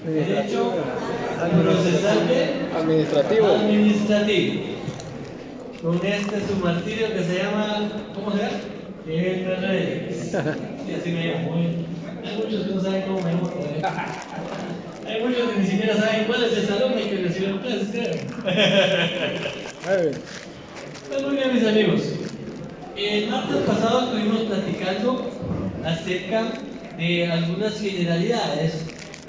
Derecho procesal Administrativo. administrativo. Con este su martirio que se llama, ¿cómo se llama? El Reyes. Sí, así me llamo. Hay muchos que no saben cómo me llamo todavía. Hay muchos que ni siquiera saben cuál es el salón en que recibieron clases, creo. Pues muy bien, mis amigos. El martes pasado estuvimos platicando acerca de algunas generalidades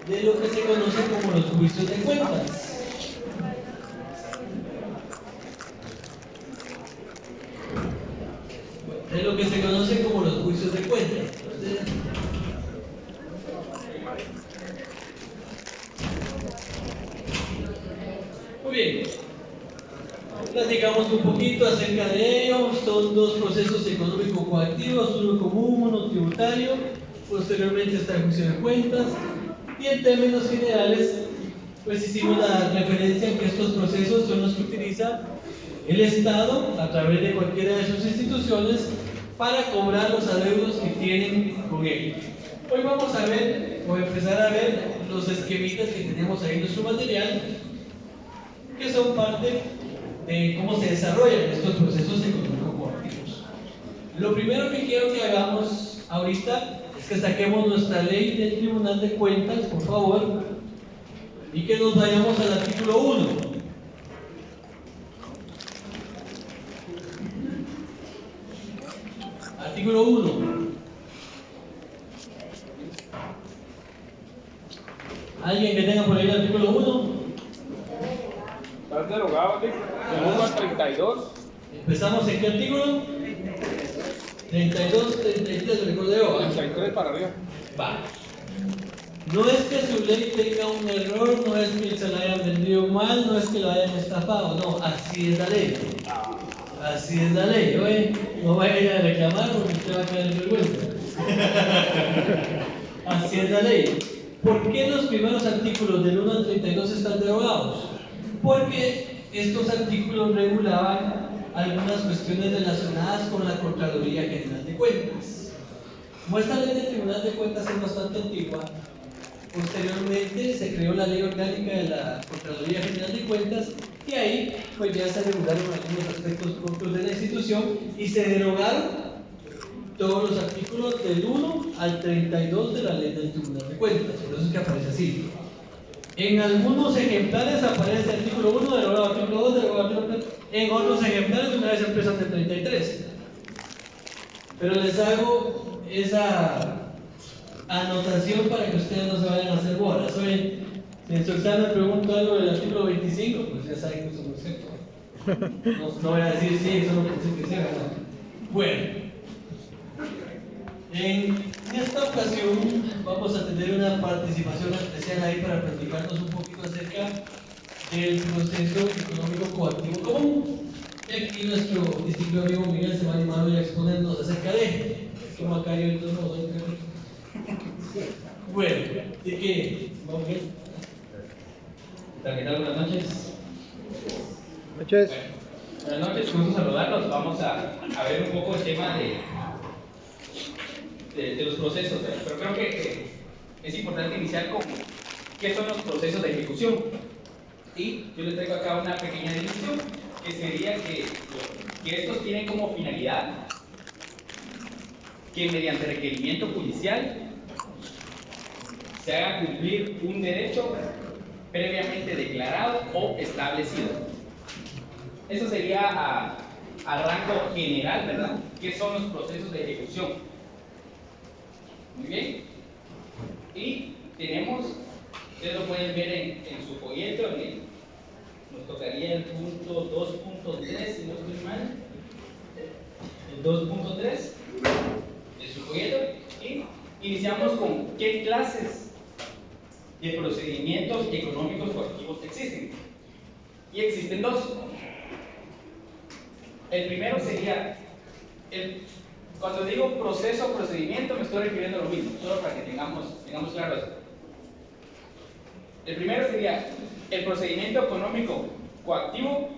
de lo que se conoce como los juicios de cuentas. De lo que se conoce como los juicios de cuentas. Muy bien. Platicamos un poquito acerca de ellos. Son dos procesos económico-coactivos, uno común, uno tributario. Posteriormente está el juicio de cuentas. Y en términos generales, pues hicimos la referencia en que estos procesos son los que utiliza el Estado a través de cualquiera de sus instituciones para cobrar los adeudos que tienen con él. Hoy vamos a ver, o empezar a ver los esquemitas que tenemos ahí en nuestro material, que son parte de cómo se desarrollan estos procesos económico-coactivos. Lo primero que quiero que hagamos ahorita es que saquemos nuestra ley del Tribunal de Cuentas, por favor, y que nos vayamos al artículo 1. Artículo 1. ¿Alguien que tenga por ahí el artículo 1? Estás derogado, Dick. Del 1 al 32. ¿Empezamos en qué artículo? 32, 33, lo recuerdo yo. 33 para arriba. Va. No es que su ley tenga un error, no es que se la hayan vendido mal, no es que lo hayan estafado, no, así es la ley. Así es la ley, oye, no vaya a ir a reclamar porque usted va a quedar en vergüenza. Así es la ley. ¿Por qué los primeros artículos del 1 al 32 están derogados? Porque estos artículos regulaban algunas cuestiones relacionadas con la Contraloría General de Cuentas. Como esta ley del Tribunal de Cuentas es bastante antigua, posteriormente se creó la ley orgánica de la Contraloría General de Cuentas y ahí pues ya se regularon algunos aspectos propios de la institución y se derogaron todos los artículos del 1 al 32 de la ley del Tribunal de Cuentas. Por eso es que aparece así. En algunos ejemplares aparece artículo 1, derogado artículo 2, derogado artículo 3. En otros ejemplares una vez empiezan de 33. Pero les hago esa anotación para que ustedes no se vayan a hacer bolas. Oye, si en su examen pregunto algo del artículo 25, pues ya saben que eso no es cierto. No voy a decir sí, eso no pensé que sea, ¿no? Bueno, en esta ocasión vamos a tener una participación especial ahí para platicarnos un poquito acerca del proceso económico coactivo común. Y aquí nuestro distinguido amigo Miguel se va a animar hoy a exponernos acerca de él. Como acá yo entonces no doy bueno, así que vamos bien. ¿Qué tal? Buenas noches. Noches. Buenas noches, gusto saludarlos. Vamos a ver un poco el tema de los procesos, pero creo que es importante iniciar con qué son los procesos de ejecución. Y yo les traigo acá una pequeña definición, que sería que estos tienen como finalidad que mediante requerimiento judicial se haga cumplir un derecho previamente declarado o establecido. Eso sería a rango general, ¿verdad? ¿Qué son los procesos de ejecución? Muy bien. Y tenemos, ustedes lo pueden ver en su folleto, nos tocaría el punto 2.3, si no estoy mal. El 2.3 de su folleto. Y iniciamos con qué clases de procedimientos económicos coactivos existen. Y existen dos. El primero sería, cuando digo proceso o procedimiento me estoy refiriendo a lo mismo, solo para que tengamos claro esto. El primero sería el procedimiento económico coactivo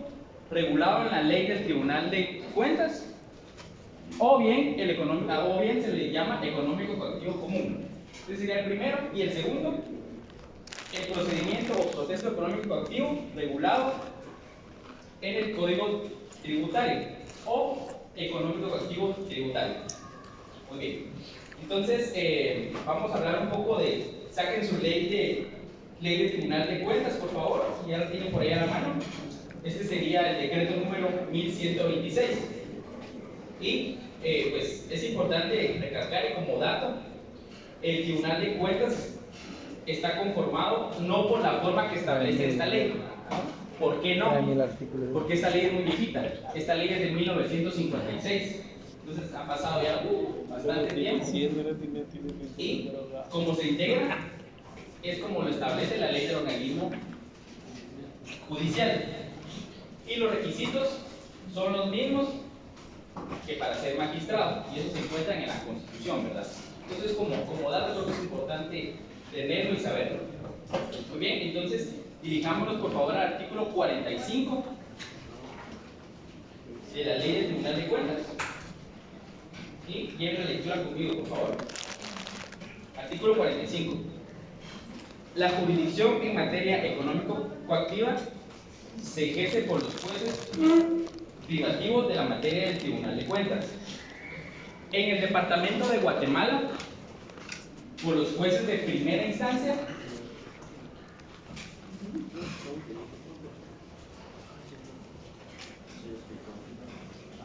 regulado en la ley del Tribunal de Cuentas, o bien se le llama económico coactivo común. Ese sería el primero. Y el segundo, el económico activo regulado en el Código Tributario o económico activo tributario. Muy bien. Entonces, vamos a hablar un poco de, saquen su ley de Tribunal de Cuentas, por favor, si ya lo tienen por ahí a la mano. Este sería el decreto número 1126. Y pues es importante recalcar como dato, el Tribunal de Cuentas está conformado no por la forma que establece esta ley. ¿Por qué no? Porque esta ley es muy viejita. Esta ley es de 1956. Entonces ha pasado ya bastante tiempo. Y como se integra, es como lo establece la ley del organismo judicial. Y los requisitos son los mismos que para ser magistrado. Y eso se encuentran en la Constitución, ¿verdad? Entonces, como dato, creo que es importante tenerlo y saberlo. Muy bien, entonces dirijámonos por favor al artículo 45 de la Ley del Tribunal de Cuentas. Y lleven la lectura conmigo, por favor. Artículo 45. La jurisdicción en materia económico-coactiva se ejerce por los jueces privativos de la materia del Tribunal de Cuentas. En el departamento de Guatemala, por los jueces de primera instancia,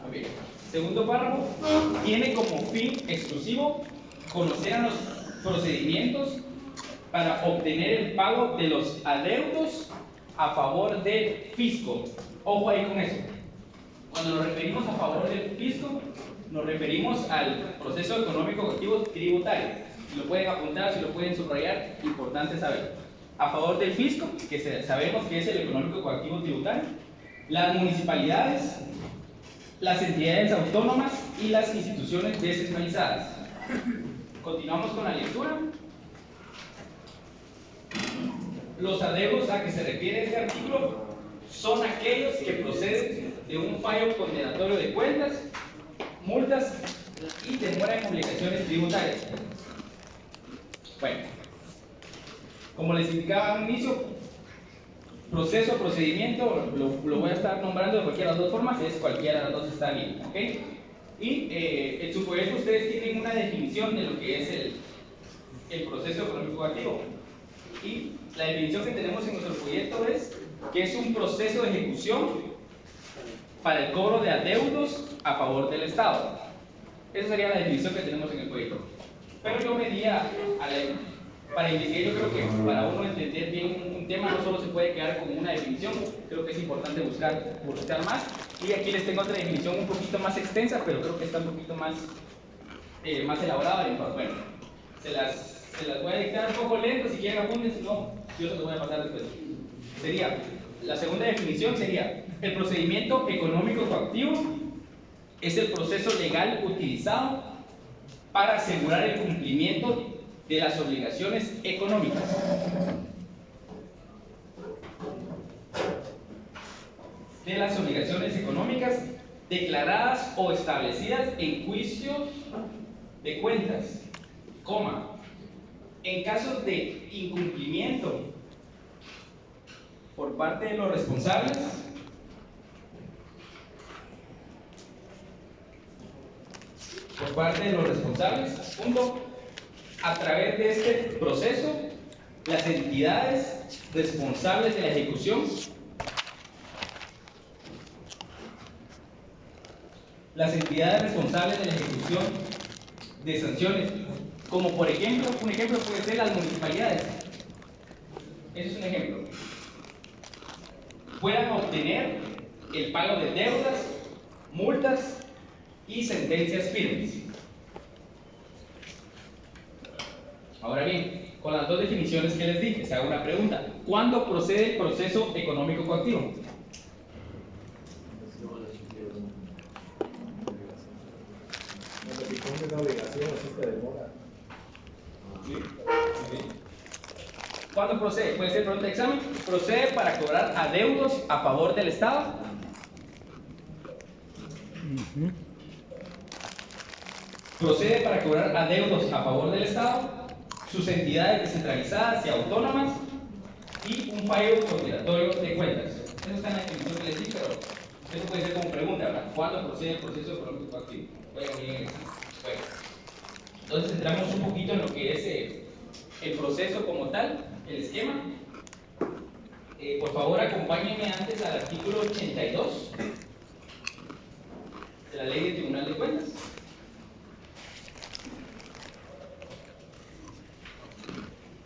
muy bien. Segundo párrafo, tiene como fin exclusivo conocer los procedimientos para obtener el pago de los adeudos a favor del fisco. Ojo ahí con eso. Cuando nos referimos a favor del fisco, nos referimos al proceso económico activo tributario. Si lo pueden apuntar, si lo pueden subrayar, importante saber. A favor del fisco, que sabemos que es el económico coactivo tributario, las municipalidades, las entidades autónomas y las instituciones descentralizadas. Continuamos con la lectura. Los adeudos a que se refiere este artículo son aquellos que proceden de un fallo condenatorio de cuentas, multas y demora en obligaciones tributarias. Bueno, como les indicaba al inicio, proceso, procedimiento, lo voy a estar nombrando de cualquiera de las dos formas, es cualquiera de las dos está bien, ¿ok? Y en su proyecto ustedes tienen una definición de lo que es el proceso económico activo. Y la definición que tenemos en nuestro proyecto es que es un proceso de ejecución para el cobro de adeudos a favor del Estado. Esa sería la definición que tenemos en el proyecto. Pero yo me di para investigar, yo creo que para uno entender bien un tema no solo se puede quedar con una definición, creo que es importante buscar más. Y aquí les tengo otra definición un poquito más extensa, pero creo que está un poquito más elaborada. Bueno, se las voy a dictar un poco lento, si quieren apunten, si no, yo se los voy a pasar después. La segunda definición sería: el procedimiento económico coactivo es el proceso legal utilizado para asegurar el cumplimiento de las obligaciones económicas. Declaradas o establecidas en juicios de cuentas, en casos de incumplimiento por parte de los responsables, a través de este proceso, las entidades responsables de la ejecución, de sanciones, como por ejemplo, un ejemplo puede ser las municipalidades. Ese es un ejemplo. Puedan obtener el pago de deudas, multas y sentencias firmes. Ahora bien, con las dos definiciones que les dije, se hago una pregunta: ¿cuándo procede el proceso económico coactivo? ¿Cuándo procede? Puede ser pregunta de examen. ¿Procede para cobrar adeudos a favor del Estado? Procede para cobrar adeudos a favor del Estado, sus entidades descentralizadas y autónomas, y un fallo condenatorio de cuentas. Eso está en la definición que les di, pero eso puede ser como pregunta, ¿verdad? ¿Cuándo procede el proceso económico coactivo? Bueno, bien, bueno. Entonces entramos un poquito en lo que es el proceso como tal, el esquema. Por favor, acompáñenme antes al artículo 82 de la Ley del Tribunal de Cuentas.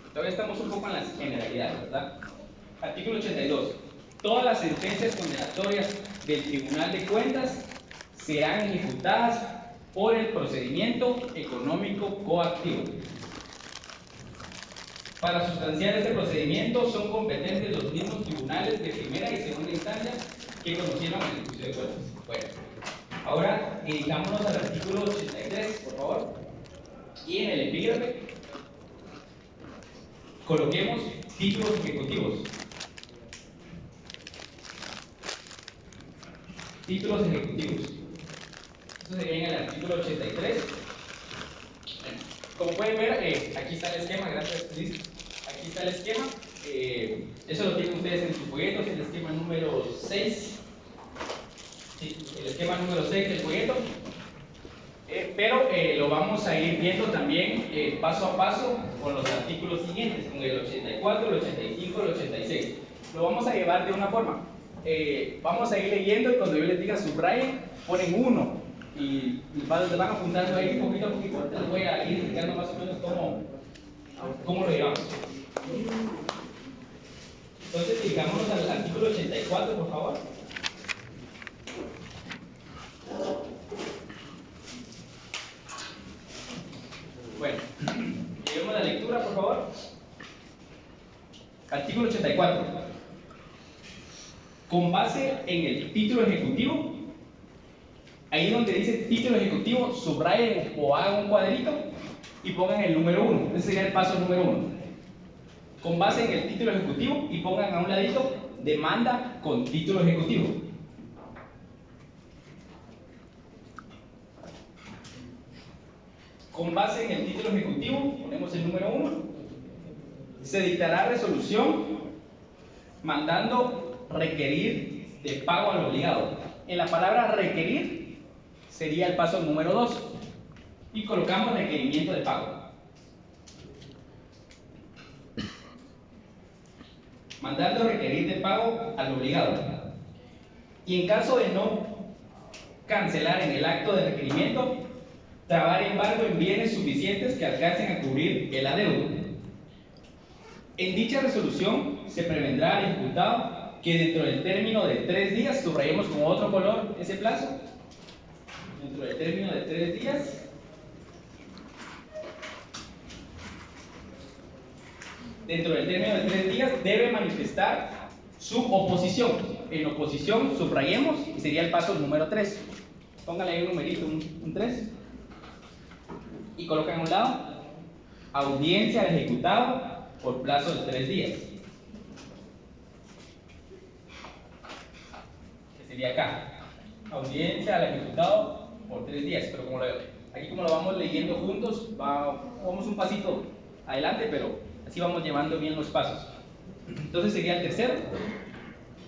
Todavía estamos un poco en las generalidades, ¿verdad? Artículo 82. Todas las sentencias condenatorias del Tribunal de Cuentas serán ejecutadas por el procedimiento económico coactivo. Para sustanciar este procedimiento son competentes los mismos tribunales de primera y segunda instancia que conocieron el juicio de cuentas. Bueno, ahora dirijámonos al artículo 83, por favor. Y en el epígrafe coloquemos títulos ejecutivos. Títulos ejecutivos. Eso sería en el artículo 83. Como pueden ver, aquí está el esquema, gracias Luis. Aquí está el esquema. Eso lo tienen ustedes en sus folletos, el esquema número 6. Sí, el esquema número 6 del folleto. Pero lo vamos a ir viendo también paso a paso con los artículos siguientes, con el 84, el 85, el 86. Lo vamos a llevar de una forma. Vamos a ir leyendo y cuando yo les diga subrayen, ponen 1 y van apuntando ahí poquito a poquito. Les voy a ir explicando más o menos cómo lo llevamos. Entonces, digámonos al artículo 84, por favor. Bueno, llevemos la lectura, por favor. Artículo 84. Con base en el título ejecutivo, ahí donde dice título ejecutivo, subrayen o hagan un cuadrito y pongan el número 1. Ese sería el paso número 1. Con base en el título ejecutivo y pongan a un ladito demanda con título ejecutivo. Con base en el título ejecutivo, ponemos el número 1, se dictará resolución mandando requerir de pago al obligado. En la palabra requerir sería el paso número 2 y colocamos requerimiento de pago. Mandando requerir de pago al obligado. Y en caso de no cancelar en el acto de requerimiento, trabar embargo en bienes suficientes que alcancen a cubrir el adeudo. En dicha resolución se prevendrá al ejecutado que dentro del término de 3 días, subrayemos con otro color ese plazo, dentro del término de 3 días, debe manifestar su oposición. En oposición, subrayemos, y sería el paso número 3. Póngale ahí un numerito, un 3. Y colocan a un lado audiencia al ejecutado por plazo de 3 días, que sería acá, audiencia al ejecutado por 3 días. Pero aquí como lo vamos leyendo juntos, vamos un pasito adelante, pero así vamos llevando bien los pasos. Entonces sería el tercero.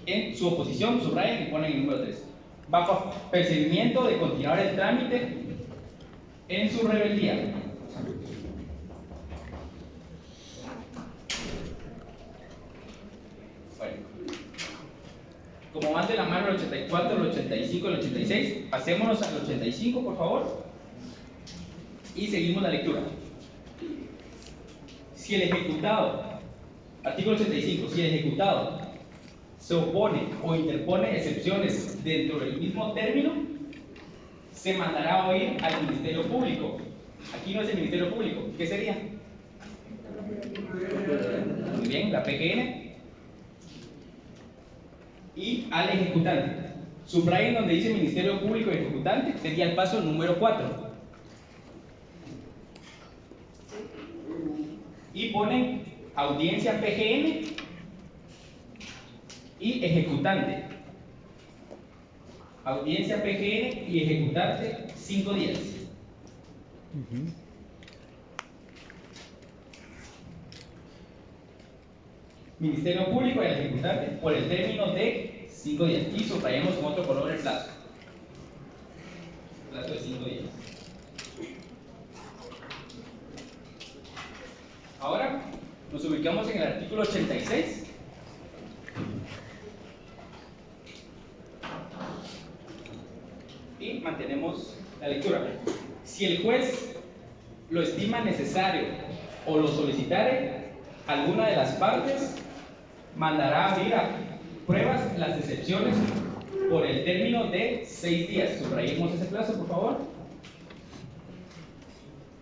En su oposición, subrayen y ponen el número 3. Bajo percibimiento de continuar el trámite en su rebeldía. Bueno, como van de la mano el 84, el 85, el 86, pasémonos al 85, por favor, y seguimos la lectura. Si el ejecutado, artículo 85, si el ejecutado se opone o interpone excepciones dentro del mismo término, se mandará a oír al Ministerio Público. Aquí no es el Ministerio Público, ¿qué sería? Muy bien, la PGN. Y al ejecutante. Subrayen donde dice Ministerio Público y ejecutante, sería el paso número 4. Y ponen audiencia PGN y ejecutante. Audiencia PGN y ejecutante 5 días. Ministerio Público y al ejecutante por el término de 5 días. Y subrayamos con otro color el plazo. Plazo de 5 días. Ahora nos ubicamos en el artículo 86. Y mantenemos la lectura. Si el juez lo estima necesario o lo solicitare, alguna de las partes mandará abrir a pruebas las excepciones por el término de 6 días. Subrayemos ese plazo, por favor.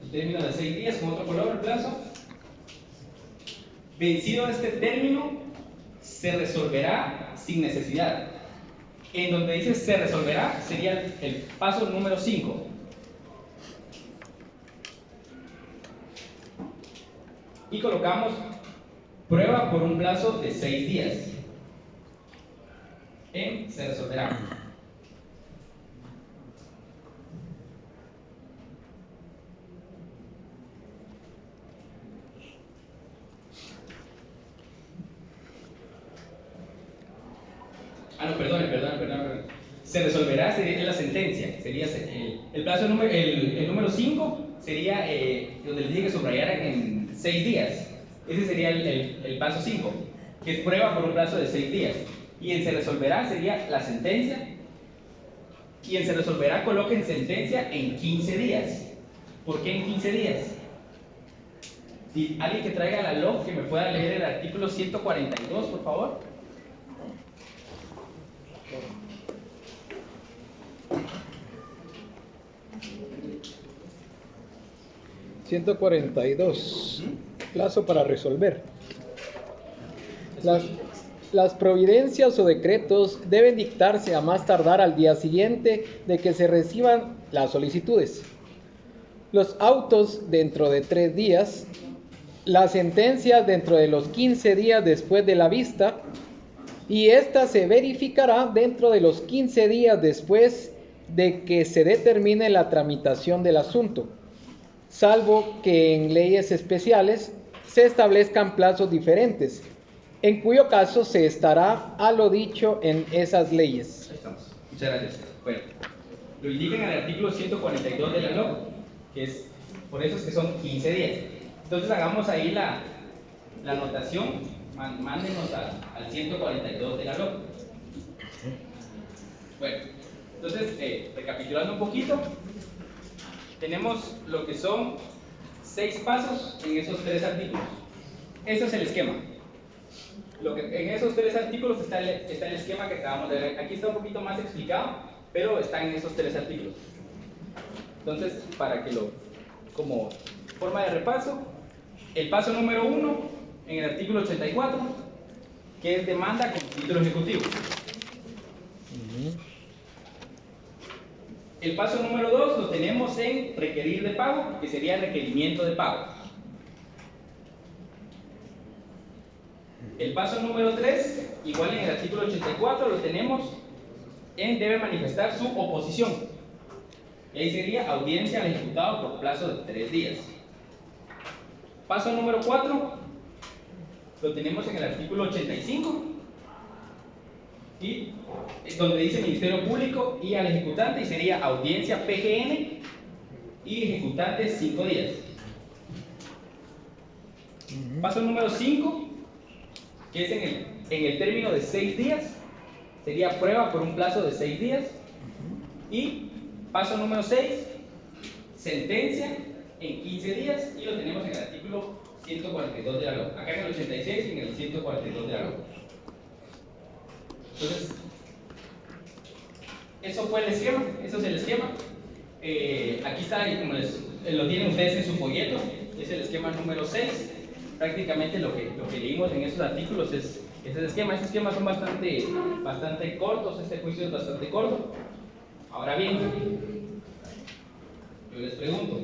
El término de 6 días, con otro color el plazo. Vencido este término, se resolverá sin necesidad. En donde dice se resolverá, sería el paso número 5. Y colocamos prueba por un plazo de 6 días. En se resolverá. No, perdón. Se resolverá sería la sentencia. Sería el plazo número, el número 5 sería donde les dije que subrayaran en 6 días. Ese sería el paso 5, que es prueba por un plazo de 6 días. Y en se resolverá sería la sentencia. Y en se resolverá coloquen sentencia en 15 días. ¿Por qué en 15 días? Si alguien que traiga la log que me pueda leer el artículo 142, por favor. $142. Plazo para resolver. Las providencias o decretos deben dictarse a más tardar al día siguiente de que se reciban las solicitudes. Los autos dentro de 3 días. Las sentencias dentro de los 15 días después de la vista. Y esta se verificará dentro de los 15 días después de que se determine la tramitación del asunto, salvo que en leyes especiales se establezcan plazos diferentes, en cuyo caso se estará a lo dicho en esas leyes. Ahí estamos. Muchas gracias. Bueno, lo indica en el artículo 142 de la LOC, que es, por eso es que son 15 días. Entonces hagamos ahí la anotación, mándenos al 142 de la LOC. Bueno, entonces, recapitulando un poquito, tenemos lo que son 6 pasos en esos 3 artículos. Ese es el esquema. En esos 3 artículos está el esquema que acabamos de ver. Aquí está un poquito más explicado, pero está en esos 3 artículos. Entonces, para que como forma de repaso, el paso número 1 en el artículo 84, que es demanda con título ejecutivo. El paso número 2 lo tenemos en requerir de pago, que sería requerimiento de pago. El paso número 3, igual en el artículo 84, lo tenemos en debe manifestar su oposición. Y ahí sería audiencia al ejecutado por plazo de 3 días. Paso número 4, lo tenemos en el artículo 85, y donde dice Ministerio Público y al ejecutante, y sería audiencia PGN y ejecutante 5 días. Paso número 5, que es en el término de 6 días, sería prueba por un plazo de 6 días. Y paso número 6, sentencia en 15 días, y lo tenemos en el artículo 142 de la LOC, acá en el 86 y en el 142 de la LOC. Entonces, eso fue el esquema, eso es el esquema. Aquí está, como lo tienen ustedes en su folleto, es el esquema número 6. Prácticamente lo que leímos en esos artículos es el esquema. Estos esquemas son bastante cortos, este juicio es bastante corto. Ahora bien, yo les pregunto,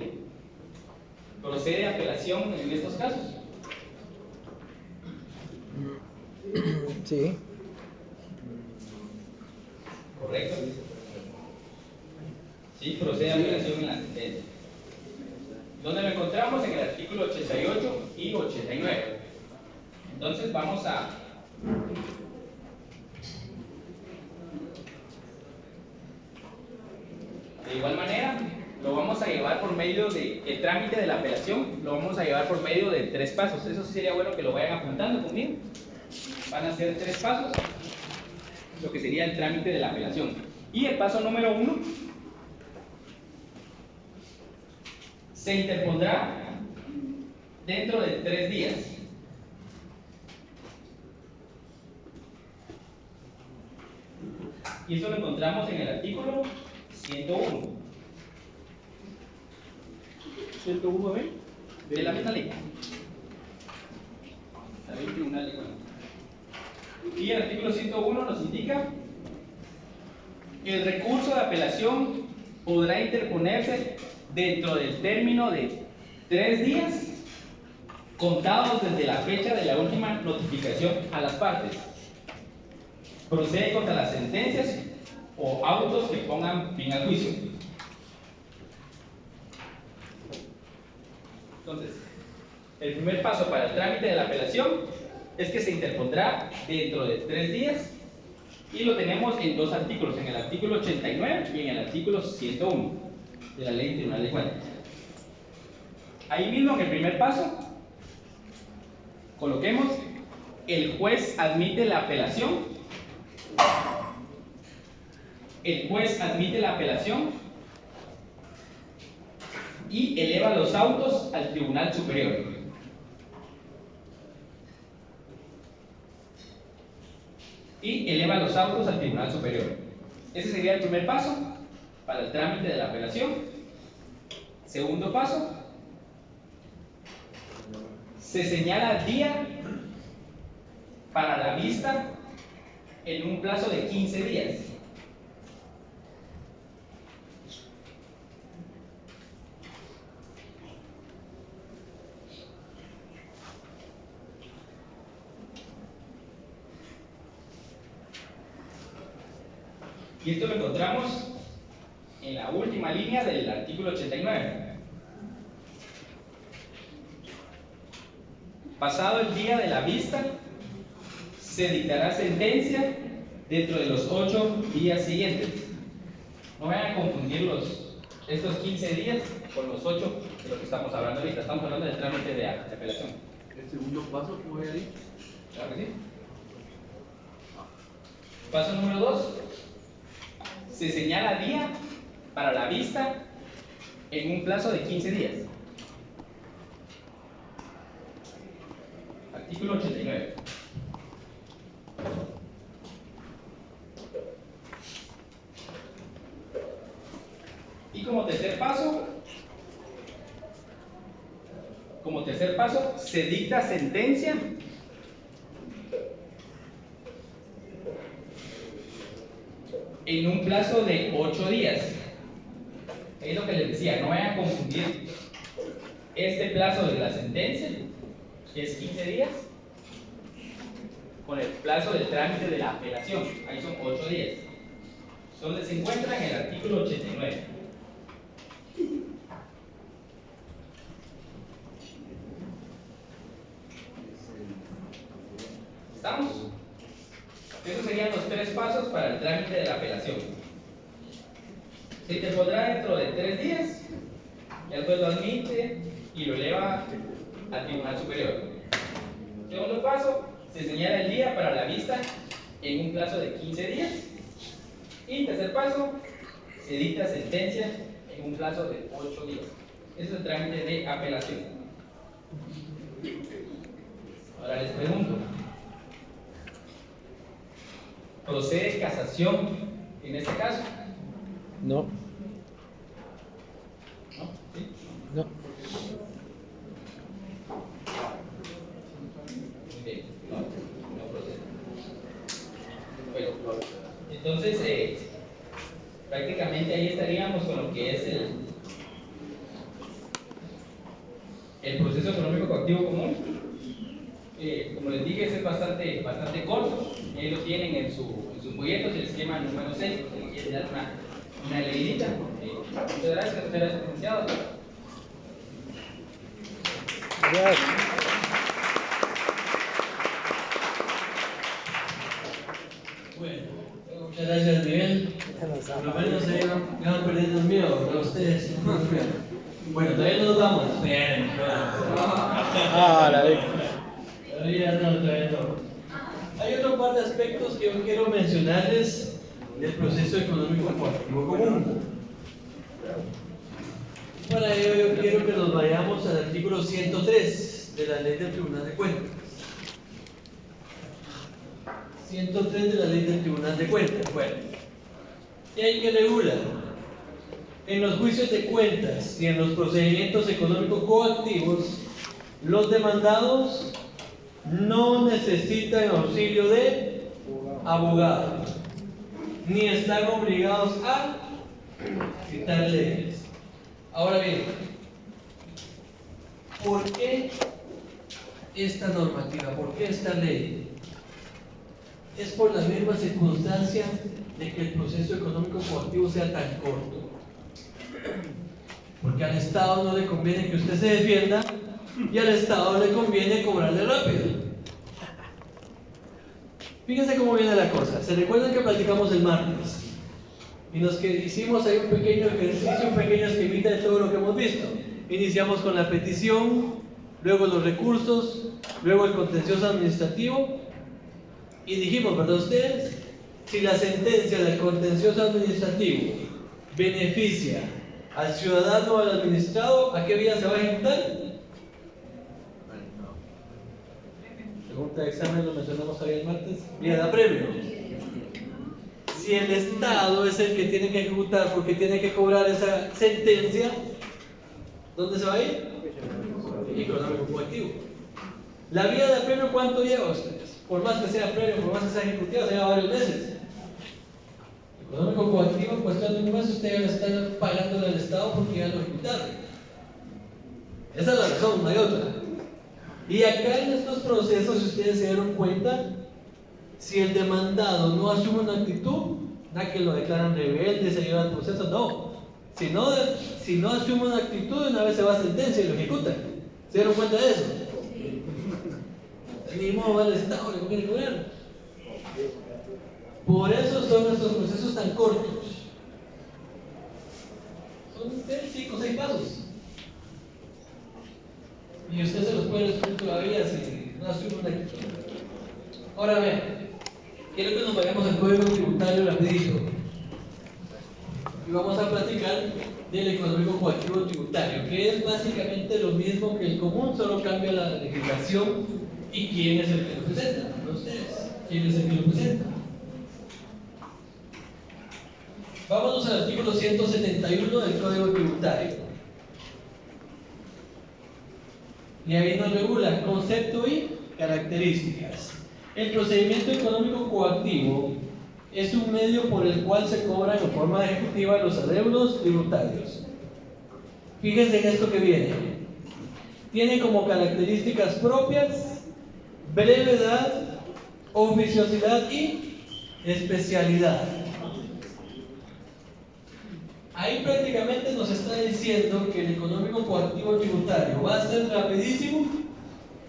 ¿procede apelación en estos casos? Sí. ¿Correcto? Sí, procede apelación en la sentencia. ¿Dónde lo encontramos? En el artículo 88 y 89. Entonces vamos a de igual manera lo vamos a llevar por medio de el trámite de la apelación, lo vamos a llevar por medio de 3 pasos. Eso sí sería bueno que lo vayan apuntando conmigo. Van a ser 3 pasos, lo que sería el trámite de la apelación. Y el paso número 1 se interpondrá dentro de 3 días. Y eso lo encontramos en el artículo 101. 101, ¿ven? De la misma ley. La ley tribunal de cuentas. Y el artículo 101 nos indica: el recurso de apelación podrá interponerse dentro del término de 3 días contados desde la fecha de la última notificación a las partes. Procede contra las sentencias o autos que pongan fin al juicio. Entonces, el primer paso para el trámite de la apelación es que se interpondrá dentro de 3 días, y lo tenemos en 2 artículos, en el artículo 89 y en el artículo 101 de la Ley Tribunal de Cuentas. Ahí mismo, en el primer paso, coloquemos: el juez admite la apelación. El juez admite la apelación y eleva los autos al Tribunal Superior. Y eleva los autos al Tribunal Superior. Ese sería el primer paso para el trámite de la apelación. Segundo paso: se señala día para la vista en un plazo de 15 días. Y esto lo encontramos en la última línea del artículo 89. Pasado el día de la vista, se dictará sentencia dentro de los 8 días siguientes. No vayan a confundir estos 15 días con los 8 de lo que estamos hablando ahorita. Estamos hablando del trámite de apelación. ¿El segundo paso que voy a ir? Claro que sí. Paso número 2. Se señala día para la vista en un plazo de 15 días. Artículo 89. Y como tercer paso, se dicta sentencia en un plazo de 8 días. Es lo que les decía, no vayan a confundir este plazo de la sentencia, que es 15 días, con el plazo del trámite de la apelación. Ahí son 8 días. Donde se encuentra en el artículo 89. ¿Estamos? Esos serían los 3 pasos para el trámite de la apelación. Se interpondrá dentro de 3 días, el juez lo admite y lo eleva al Tribunal Superior. Segundo paso, se señala el día para la vista en un plazo de 15 días. Y tercer paso, se dicta sentencia en un plazo de 8 días. Ese es el trámite de apelación. Ahora les pregunto: ¿procede casación en este caso? No, ¿No? ¿Sí? no. Muy bien. No procede. Bueno, entonces, prácticamente ahí estaríamos con lo que es el proceso económico coactivo común. Como les dije, es bastante corto. Ahí lo tienen en sus folletos, el esquema número 6. Si quieren dar una leidita. Muchas gracias, licenciado. Gracias. Muchas gracias, Miguel. Por lo menos ahí van perdiendo el miedo, ¿no? Ustedes. Bueno, todavía no nos vamos. Esperen, La de... todavía no. Hay otro par de aspectos que yo quiero mencionarles del proceso económico coactivo común. Para ello yo quiero que nos vayamos al artículo 103 de la Ley del Tribunal de Cuentas. 103 de la Ley del Tribunal de Cuentas. Bueno, y hay que regular. En los juicios de cuentas y en los procedimientos económicos coactivos, los demandados no necesitan auxilio de abogado, ni están obligados a citar leyes. Ahora bien, ¿por qué esta normativa? ¿Por qué esta ley? Es por la misma circunstancia de que el proceso económico coactivo sea tan corto. Porque al Estado no le conviene que usted se defienda y al Estado le conviene cobrarle rápido. Fíjense cómo viene la cosa. ¿Se recuerdan que platicamos el martes? Y nos que hicimos ahí un pequeño ejercicio, un pequeño esquemita de todo lo que hemos visto. Iniciamos con la petición, luego los recursos, luego el contencioso administrativo. Y dijimos, ¿verdad ustedes? Si la sentencia del contencioso administrativo beneficia al ciudadano o al administrado, ¿a qué vía se va a ejecutar? Pregunta de examen, lo mencionamos hoy el martes. Vía de apremio. Si el Estado es el que tiene que ejecutar porque tiene que cobrar esa sentencia, ¿dónde se va a ir? Económico coactivo. La vía de apremio, ¿cuánto lleva ustedes? Por más que sea apremio, por más que sea ejecutivo, se lleva varios meses. Económico coactivo, en cuestión de un mes, usted ya le está pagando al Estado porque ya lo ejecutaron. Esa es la razón, no hay otra. Y acá en estos procesos, si ustedes se dieron cuenta, si el demandado no asume una actitud, nada que lo declaran rebelde, se lleva al proceso, no. Si no asume una actitud, una vez se va a sentencia y lo ejecutan. ¿Se dieron cuenta de eso? Ni modo va al Estado, le conviene cobrar. Por eso son estos procesos tan cortos. Son 5 o 6 pasos. Y usted se los puede resumir todavía si no asume una actitud. Ahora vean, quiero que nos vayamos al Código Tributario rapidito. Y vamos a platicar del económico coactivo tributario, que es básicamente lo mismo que el común, solo cambia la legislación y quién es el que lo presenta, no ustedes. ¿Quién es el que lo presenta? Vámonos al artículo 171 del Código Tributario. Y ahí nos regula concepto y características. El procedimiento económico coactivo es un medio por el cual se cobran en forma ejecutiva los adeudos tributarios. Fíjense en esto que viene. Tiene como características propias brevedad, oficiosidad y especialidad. Ahí prácticamente nos está diciendo que el económico coactivo tributario va a ser rapidísimo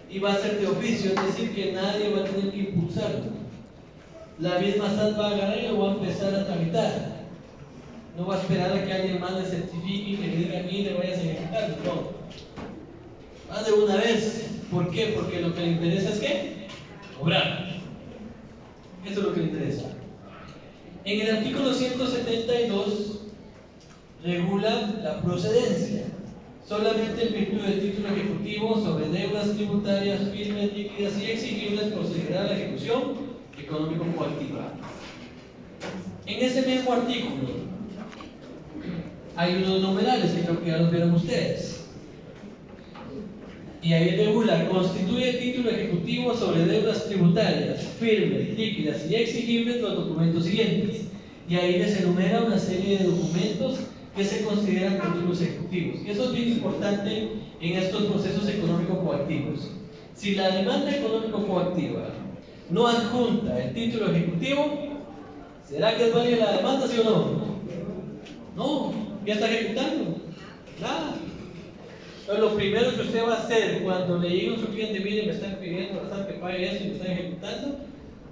y va a ser de oficio, es decir, que nadie va a tener que impulsarlo. La misma SAT va a agarrar y lo va a empezar a tramitar. No va a esperar a que alguien más le certifique y que le diga, mire, vayas a ejecutarlo. No. Va de una vez. ¿Por qué? Porque lo que le interesa es ¿qué? Cobrar. Eso es lo que le interesa. En el artículo 172 regula la procedencia. Solamente en virtud del título ejecutivo sobre deudas tributarias firmes, líquidas y exigibles procederá a la ejecución económico coactiva. En ese mismo artículo hay unos numerales que creo que ya los vieron ustedes. Y ahí regula, constituye título ejecutivo sobre deudas tributarias firmes, líquidas y exigibles los documentos siguientes. Y ahí les enumera una serie de documentos que se consideran títulos ejecutivos. Y eso es bien importante en estos procesos económicos coactivos. Si la demanda económico coactiva no adjunta el título ejecutivo, ¿será que es válida la demanda, sí o no? No, ya está ejecutando. Nada. Entonces, lo primero que usted va a hacer cuando le llegue a su cliente, mire, me están pidiendo bastante que pague eso y me están ejecutando,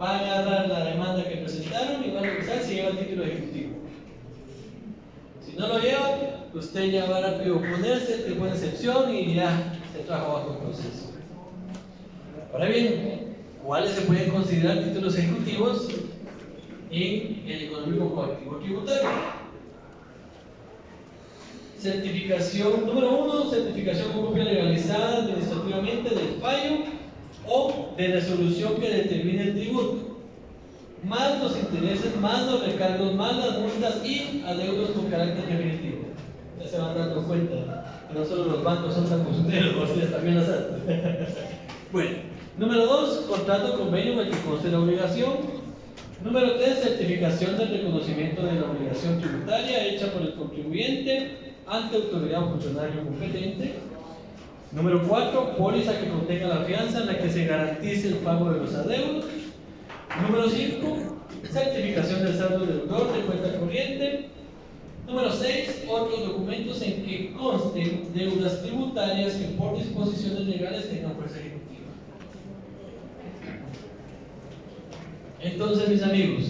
va a agarrar la demanda que presentaron y va a revisar si lleva el título ejecutivo. Si no lo lleva, usted ya va a rápido oponerse, te pone excepción y ya se trajo bajo el proceso. Ahora bien, ¿cuáles se pueden considerar títulos ejecutivos en el económico coactivo tributario? Certificación, número 1, certificación con copia legalizada administrativamente del fallo o de resolución que determine el tributo, más los intereses, más los recargos, más las multas y adeudos con carácter definitivo. Ya se van dando cuenta que no solo los bancos son tan costureros, ustedes también las hacen. Bueno, número 2, contrato convenio en el que conste la obligación. Número 3, certificación del reconocimiento de la obligación tributaria hecha por el contribuyente ante autoridad o funcionario competente. Número 4, póliza que contenga la fianza en la que se garantice el pago de los adeudos. Número 5, certificación del saldo deudor de cuenta corriente. Número 6, otros documentos en que consten deudas tributarias que por disposiciones legales tengan fuerza ejecutiva. Entonces, mis amigos,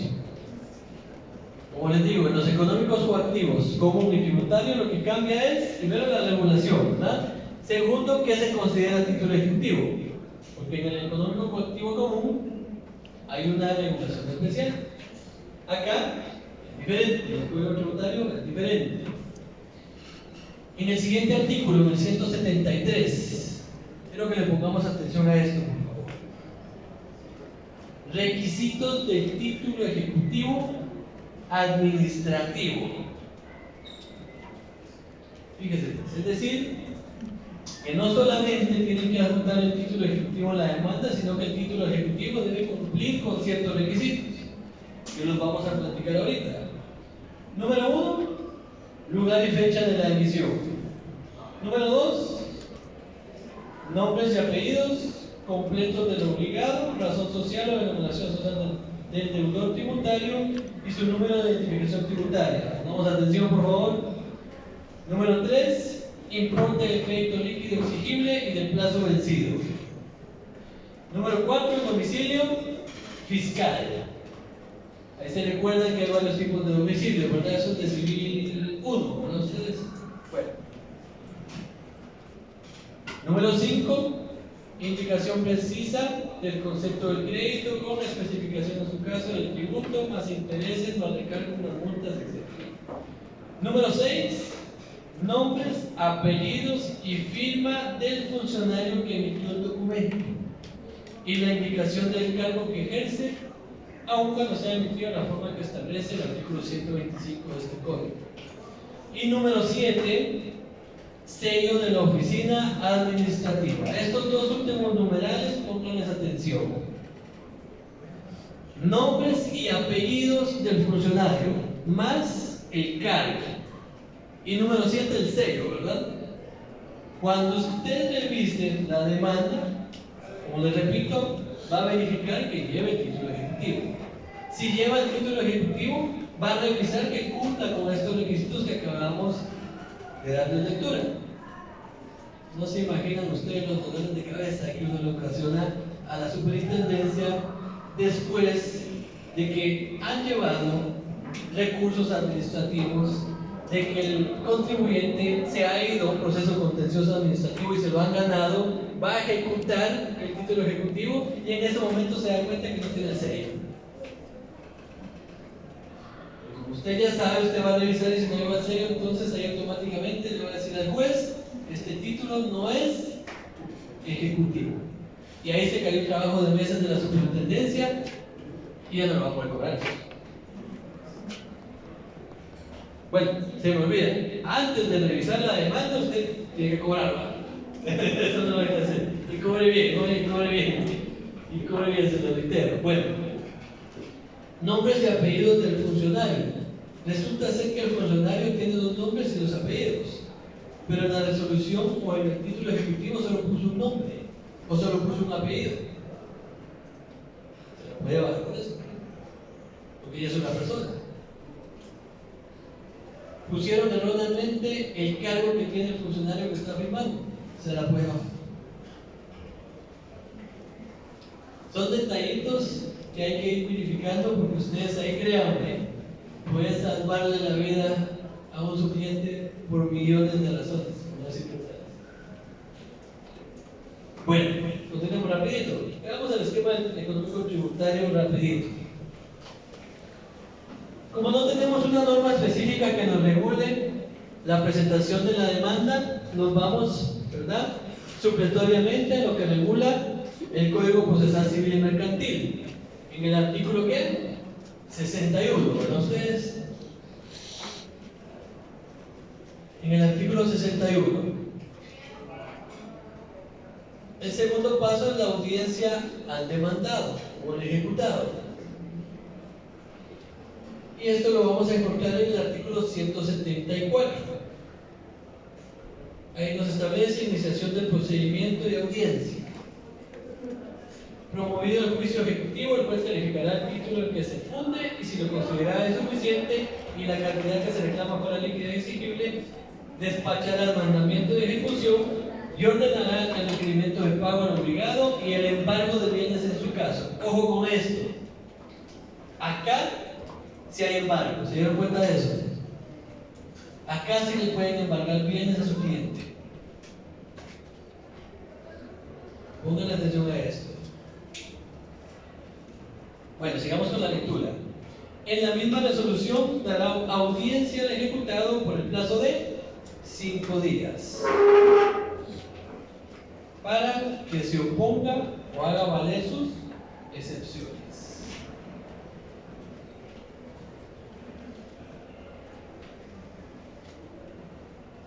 como les digo, en los económicos coactivos común y tributario lo que cambia es, primero, la regulación, ¿verdad? Segundo, ¿qué se considera título ejecutivo? Porque en el económico coactivo común hay una regulación especial. Acá es diferente, en el código tributario es diferente. En el siguiente artículo, en el 173, quiero que le pongamos atención a esto, por favor. Requisitos del título ejecutivo administrativo. Fíjese, es decir, que no solamente tienen que adjuntar el título ejecutivo a la demanda, sino que el título ejecutivo debe cumplir con ciertos requisitos, que los vamos a platicar ahorita. Número 1, lugar y fecha de la emisión. Número 2, nombres y apellidos completos del obligado, razón social o denominación social del deudor tributario y su número de identificación tributaria. Damos atención, por favor. Número 3, importe del crédito líquido exigible y del plazo vencido. Número 4, domicilio fiscal. Ahí se recuerdan que hay varios tipos de domicilio, ¿verdad? Eso es de civil 1, ¿verdad ustedes? Bueno. Número 5, indicación precisa del concepto del crédito con especificación en su caso del tributo, más intereses, más recargos, más multas, etc. Número 6, nombres, apellidos y firma del funcionario que emitió el documento y la indicación del cargo que ejerce, aun cuando sea emitido de la forma que establece el artículo 125 de este código. Y número 7, sello de la oficina administrativa. Estos dos últimos numerales, pónganles atención. Nombres y apellidos del funcionario, más el cargo. Y número 7, el sello, ¿verdad? Cuando usted revise la demanda, como les repito, va a verificar que lleve el título ejecutivo. Si lleva el título ejecutivo, va a revisar que cumpla con estos requisitos que acabamos de darle lectura. No se imaginan ustedes los dolores de cabeza que uno le ocasiona a la superintendencia después de que han llevado recursos administrativos, de que el contribuyente se ha ido a un proceso contencioso administrativo y se lo han ganado, va a ejecutar el título ejecutivo y en ese momento se da cuenta que no tiene el sello. Como usted ya sabe, usted va a revisar y si no lleva el sello, entonces ahí automáticamente le va a decir al juez: este título no es ejecutivo. Y ahí se cayó el trabajo de meses de la superintendencia y ya no lo va a poder cobrar. Bueno, se me olvida, antes de revisar la demanda usted tiene que cobrarla. Eso no lo hay que hacer. Y cobre bien, cobre bien. Y cobre bien, se lo reitero. Bueno, nombres y apellidos del funcionario. Resulta ser que el funcionario tiene los nombres y los apellidos, pero en la resolución o en el título ejecutivo solo puso un nombre o solo puso un apellido. Se lo puede llevar por eso, porque ella es una persona. Pusieron erróneamente el cargo que tiene el funcionario que está firmando, se la puede bajar. Son detallitos que hay que ir verificando porque ustedes ahí créanme, pueden salvarle la vida a un su cliente por millones de razones, como así pensar. Bueno, continuemos rapidito. Veamos el esquema económico tributario rapidito. Como no tenemos una norma específica que nos regule la presentación de la demanda, nos vamos, ¿verdad?, supletoriamente a lo que regula el Código Procesal Civil y Mercantil. En el artículo ¿qué? 61, ¿verdad ustedes? En el artículo 61. El segundo paso es la audiencia al demandado o al ejecutado. Y esto lo vamos a encontrar en el artículo 174. Ahí nos establece iniciación del procedimiento de audiencia. Promovido el juicio ejecutivo, el juez calificará el título en que se funde y si lo considera suficiente y la cantidad que se reclama por la liquidez exigible, despachará el mandamiento de ejecución y ordenará el requerimiento de pago al obligado y el embargo de bienes en su caso. Ojo con esto. Acá si hay embargo, ¿se dieron cuenta de eso? Acá sí le pueden embargar bienes a su cliente. Pongan atención a esto. Bueno, sigamos con la lectura. En la misma resolución dará audiencia al ejecutado por el plazo de 5 días para que se oponga o haga valer sus excepciones.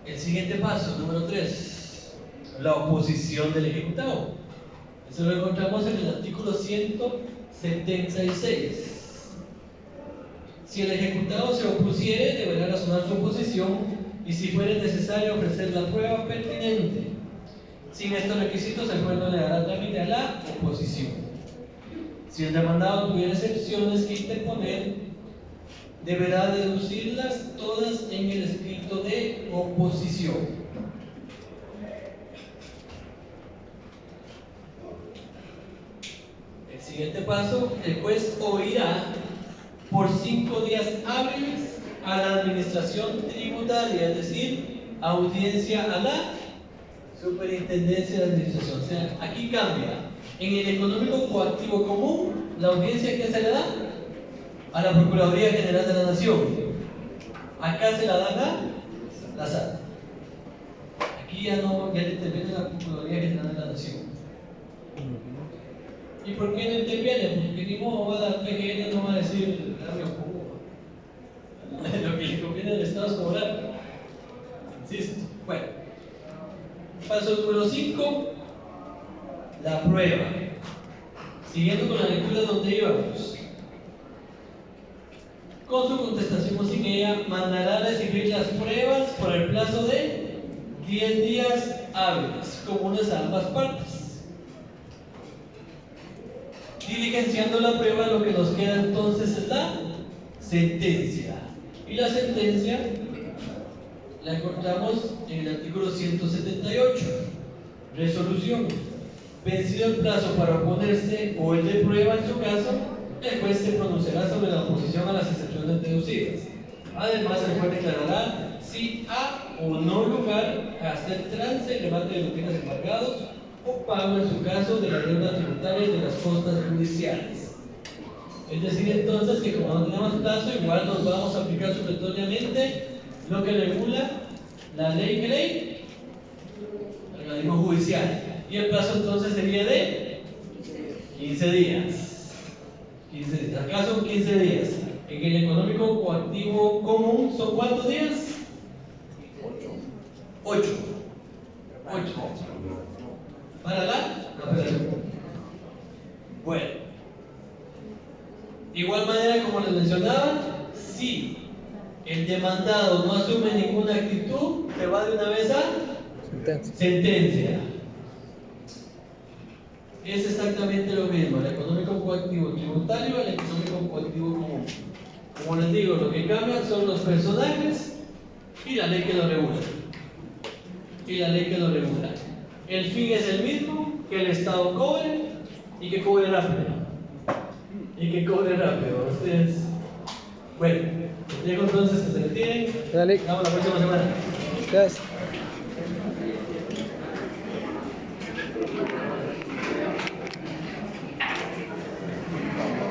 El siguiente paso, número 3, la oposición del ejecutado. Eso lo encontramos en el artículo 176. Si el ejecutado se opusiere, deberá razonar su oposición y si fuere necesario ofrecer la prueba pertinente. Sin estos requisitos, el juez no le dará trámite a la oposición. Si el demandado tuviera excepciones que interponer, deberá deducirlas todas en el escrito de oposición. El siguiente paso, el juez oirá por 5 días hábiles a la administración tributaria, es decir, audiencia a la superintendencia de administración. O sea, aquí cambia. En el económico coactivo común, la audiencia que se le da a la Procuraduría General de la Nación. Acá se la dan a la SAT. Aquí ya no, ya interviene la Procuraduría General de la Nación. ¿Y por qué no interviene? Porque ni modo va a dar PGN, no va a decir, dame un poco. Lo que le conviene al Estado es cobrar. Insisto. Bueno. Paso número 5, la prueba. Siguiendo con la lectura donde íbamos. Con su contestación o sin ella, mandará a recibir las pruebas por el plazo de 10 días hábiles, comunes a ambas partes. Diligenciando la prueba, lo que nos queda entonces es la sentencia. Y la sentencia la encontramos en el artículo 178. Resolución. Vencido el plazo para oponerse o el de prueba en su caso, el juez se pronunciará sobre la oposición a las excepciones deducidas. Además, el juez declarará si ha o no lugar a hacer trance, remate de los bienes embargados o pago en su caso de las deudas tributarias de las costas judiciales. Es decir, entonces, que como no tenemos plazo, igual nos vamos a aplicar supletoriamente lo que regula la ley que ley, el organismo judicial. Y el plazo entonces sería de 15 días. 15 días. Acá son 15 días. En el económico coactivo común, ¿son cuántos días? 8. Para la apelación. Bueno. De igual manera, como les mencionaba, si el demandado no asume ninguna actitud, se va de una vez a sentencia. Es exactamente lo mismo, el económico coactivo tributario, el económico coactivo común. Como les digo, lo que cambian son los personajes y la ley que lo regula. El fin es el mismo, que el Estado cobre y que cobre rápido. y que cobre rápido. Ustedes. Bueno, dejo entonces que se retiren. Dale. Nos vemos la próxima semana. Gracias.